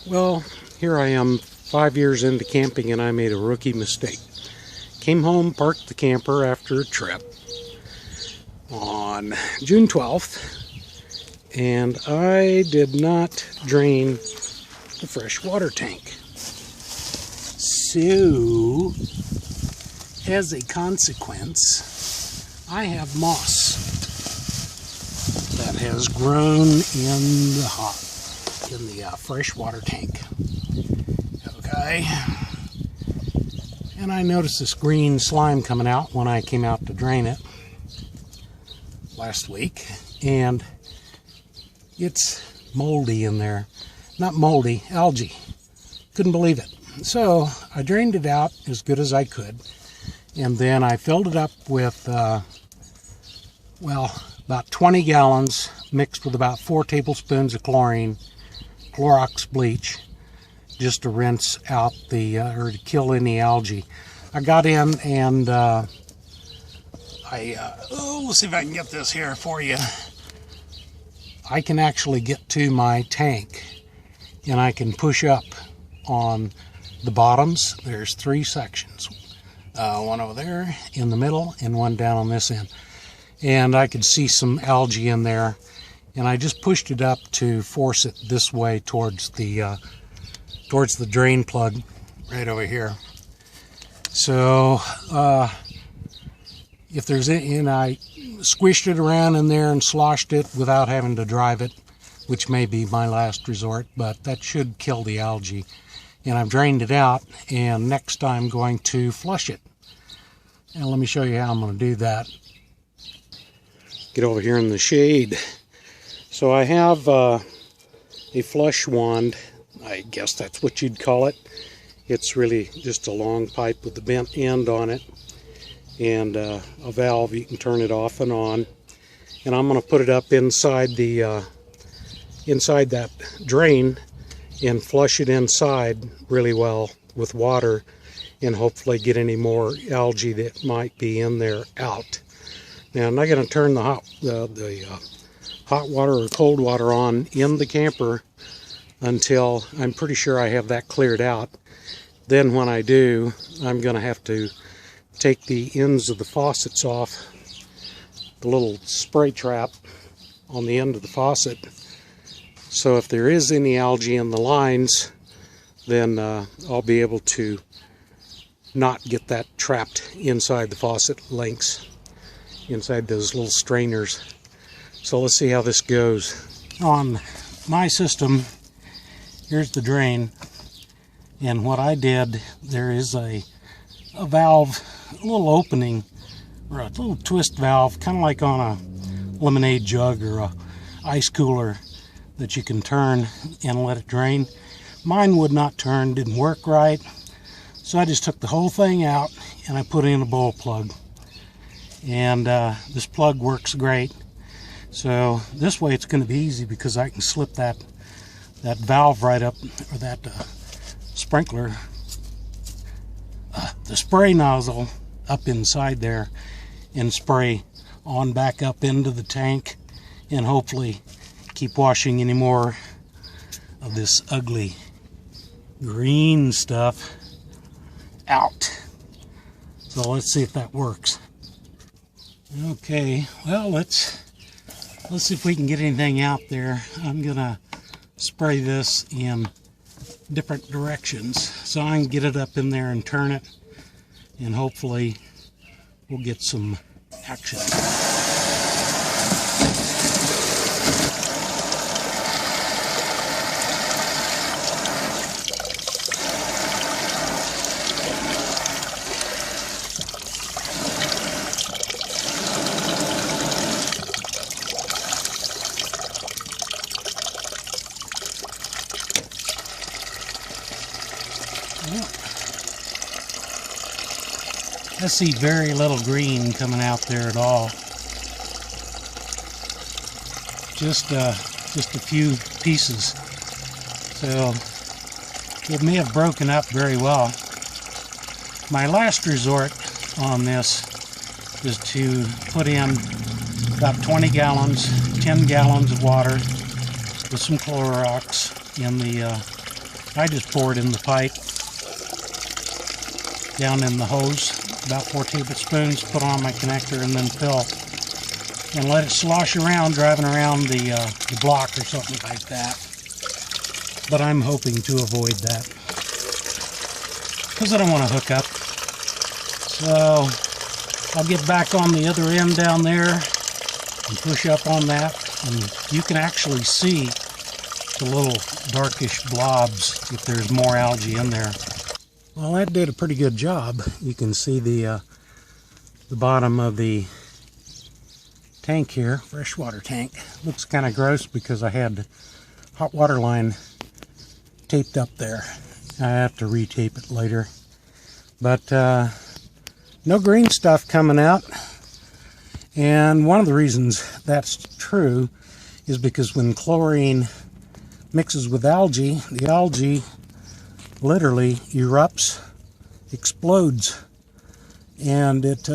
Well, here I am 5 years into camping and I made a rookie mistake. Came home, parked the camper after a trip on June 12th, and I did not drain the fresh water tank. So, as a consequence, I have moss that has grown in the fresh water tank. Okay, and I noticed this green slime coming out when I came out to drain it last week, and it's moldy in there. Not moldy, algae. Couldn't believe it. So I drained it out as good as I could, and then I filled it up with about 20 gallons mixed with about 4 tablespoons of chlorine, Clorox bleach, just to rinse out or to kill any algae. I got in and let's see if I can get this here for you. I can actually get to my tank and I can push up on the bottoms. There's 3 sections, one over there in the middle and one down on this end, and I could see some algae in there, and I just pushed it up to force it this way towards the drain plug right over here. So if there's any, and I squished it around in there and sloshed it without having to drive it, which may be my last resort, but that should kill the algae. And I've drained it out, and next I'm going to flush it. And let me show you how I'm going to do that. Get over here in the shade. So I have a flush wand, I guess that's what you'd call it. It's really just a long pipe with the bent end on it, and a valve. You can turn it off and on. And I'm going to put it up inside that drain and flush it inside really well with water, and hopefully get any more algae that might be in there out. Now I'm not going to turn the hot water or cold water on in the camper until I'm pretty sure I have that cleared out. Then when I do, I'm going to have to take the ends of the faucets off, the little spray trap on the end of the faucet. So if there is any algae in the lines, then I'll be able to not get that trapped inside the faucet links, inside those little strainers. So let's see how this goes. On my system, here's the drain, and what I did, there is a valve, a little opening, or a little twist valve, kind of like on a lemonade jug or a ice cooler, that you can turn and let it drain. Mine would not turn, didn't work right, so I just took the whole thing out and I put in a bowl plug, and this plug works great. So this way it's going to be easy because I can slip that valve right up, or that sprinkler, the spray nozzle up inside there, and spray on back up into the tank, and hopefully keep washing any more of this ugly green stuff out. So let's see if that works. Okay, well, let's see if we can get anything out there. I'm gonna spray this in different directions so I can get it up in there and turn it, and hopefully we'll get some action. I see very little green coming out there at all. Just a few pieces. So it may have broken up very well. My last resort on this is to put in about 20 gallons, 10 gallons of water with some Clorox in the I just pour it in the pipe, down in the hose, about 4 tablespoons, put on my connector, and then fill. And let it slosh around, driving around the block or something like that. But I'm hoping to avoid that, because I don't want to hook up. So I'll get back on the other end down there and push up on that, and you can actually see the little darkish blobs if there's more algae in there. Well, that did a pretty good job. You can see the bottom of the tank here, freshwater tank. Looks kind of gross because I had the hot water line taped up there. I have to retape it later. But no green stuff coming out. And one of the reasons that's true is because when chlorine mixes with algae, the algae literally erupts, explodes, and it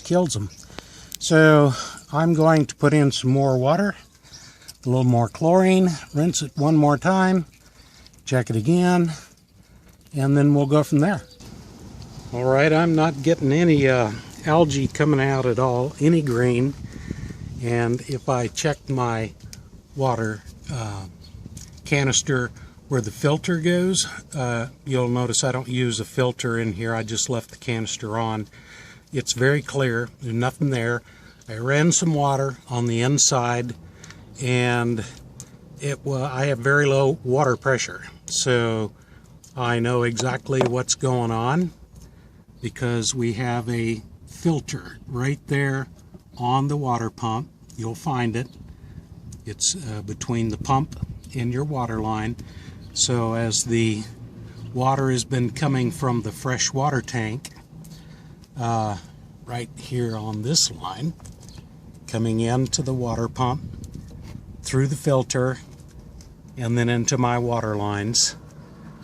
kills them. So I'm going to put in some more water, a little more chlorine, rinse it one more time, check it again, and then we'll go from there. All right, I'm not getting any algae coming out at all, any green. And if I check my water canister where the filter goes, you'll notice I don't use a filter in here. I just left the canister on. It's very clear, there's nothing there. I ran some water on the inside, and I have very low water pressure, so I know exactly what's going on because we have a filter right there on the water pump. You'll find it. It's between the pump and your water line. So as the water has been coming from the fresh water tank right here on this line, coming into the water pump, through the filter, and then into my water lines.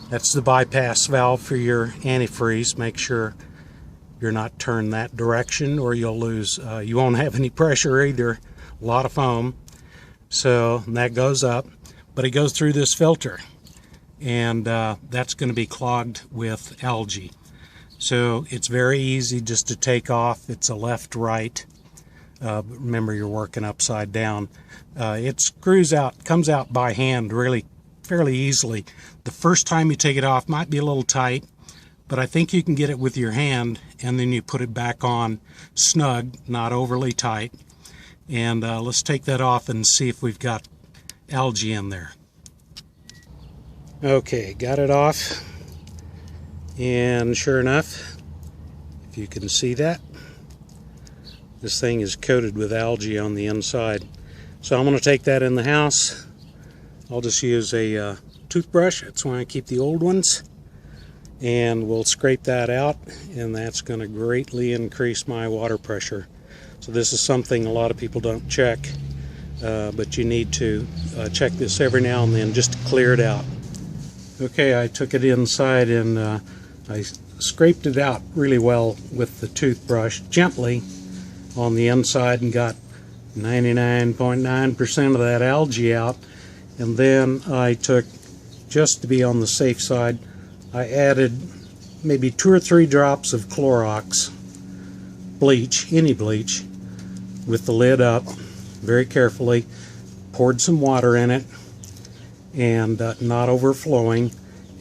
That's the bypass valve for your antifreeze. Make sure you're not turned that direction or you'll lose, you won't have any pressure either, a lot of foam. So that goes up, but it goes through this filter, and that's going to be clogged with algae. So it's very easy just to take off. It's a left-right. Remember, you're working upside down. It screws out, comes out by hand really fairly easily. The first time you take it off might be a little tight, but I think you can get it with your hand, and then you put it back on snug, not overly tight. And let's take that off and see if we've got algae in there. Okay, got it off, and sure enough, if you can see that, this thing is coated with algae on the inside. So I'm going to take that in the house. I'll just use a toothbrush. That's why I keep the old ones. And we'll scrape that out, and that's going to greatly increase my water pressure. So this is something a lot of people don't check, but you need to check this every now and then just to clear it out. Okay, I took it inside and I scraped it out really well with the toothbrush, gently on the inside, and got 99.9% of that algae out. And then I took, just to be on the safe side, I added maybe 2 or 3 drops of Clorox bleach, any bleach, with the lid up very carefully, poured some water in it and not overflowing,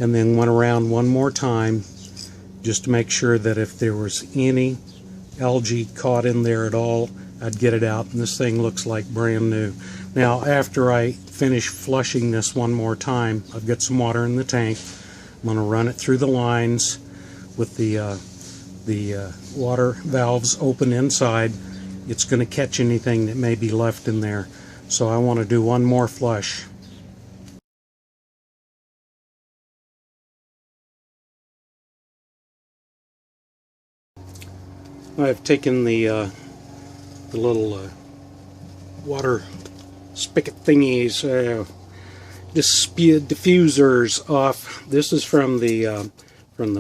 and then went around one more time just to make sure that if there was any algae caught in there at all, I'd get it out. And this thing looks like brand new. Now, after I finish flushing this one more time, I've got some water in the tank. I'm going to run it through the lines with the water valves open inside. It's going to catch anything that may be left in there. So I want to do one more flush. I've taken the little water spigot thingies, diffusers off. This is from the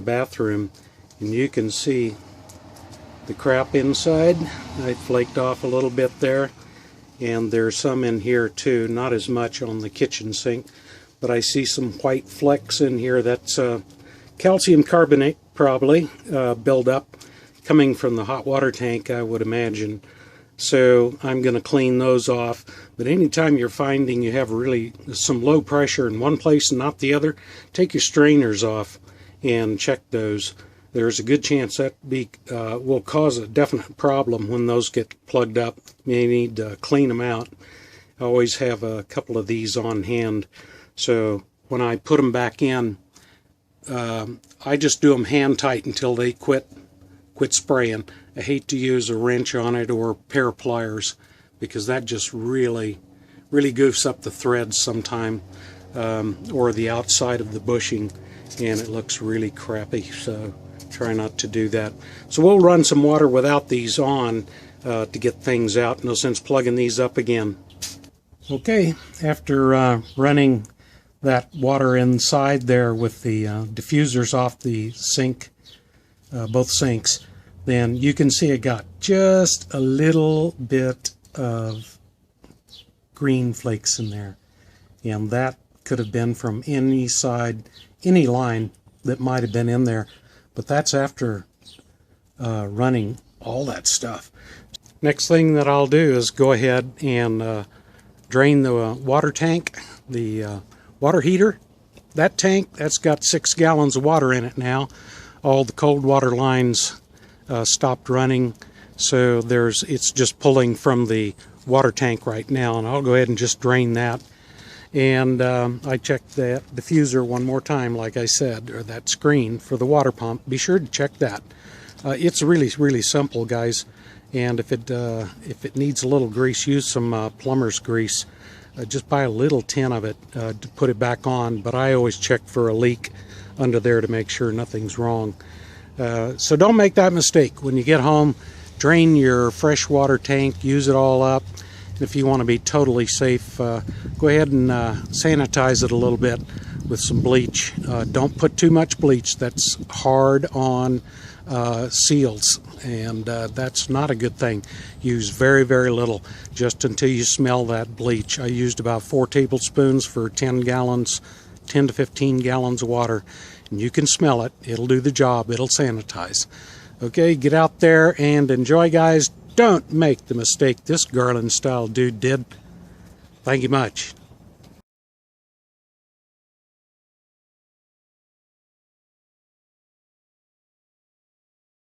bathroom, and you can see the crap inside. I flaked off a little bit there, and there's some in here too. Not as much on the kitchen sink, but I see some white flecks in here. That's calcium carbonate, probably buildup coming from the hot water tank, I would imagine. So I'm going to clean those off. But anytime you're finding you have really some low pressure in one place and not the other, take your strainers off and check those. There's a good chance that will cause a definite problem when those get plugged up. You may need to clean them out. I always have a couple of these on hand. So when I put them back in, I just do them hand tight until they quit spraying. I hate to use a wrench on it or a pair of pliers, because that just really goofs up the threads sometime, or the outside of the bushing, and it looks really crappy. So try not to do that. So we'll run some water without these on to get things out. No sense plugging these up again. Okay, after running that water inside there with the diffusers off the sink, both sinks, then you can see it got just a little bit of green flakes in there, and that could have been from any side, any line that might have been in there, but that's after running all that stuff. Next thing that I'll do is go ahead and drain the water tank, the water heater. That tank, that's got 6 gallons of water in it now. All the cold water lines stopped running, so it's just pulling from the water tank right now, and I'll go ahead and just drain that. And I checked that diffuser one more time, like I said, or that screen for the water pump. Be sure to check that. It's really simple, guys. And if it needs a little grease, use some plumber's grease. Just buy a little tin of it to put it back on. But I always check for a leak under there to make sure nothing's wrong. So don't make that mistake. When you get home, drain your freshwater tank, use it all up. And if you want to be totally safe, go ahead and sanitize it a little bit with some bleach. Don't put too much bleach. That's hard on seals, and that's not a good thing. Use very little, just until you smell that bleach. I used about 4 tablespoons for 10 to 15 gallons of water, and you can smell it. It'll do the job. It'll sanitize. Okay, get out there and enjoy, guys. Don't make the mistake this Garland Style dude did. Thank you much.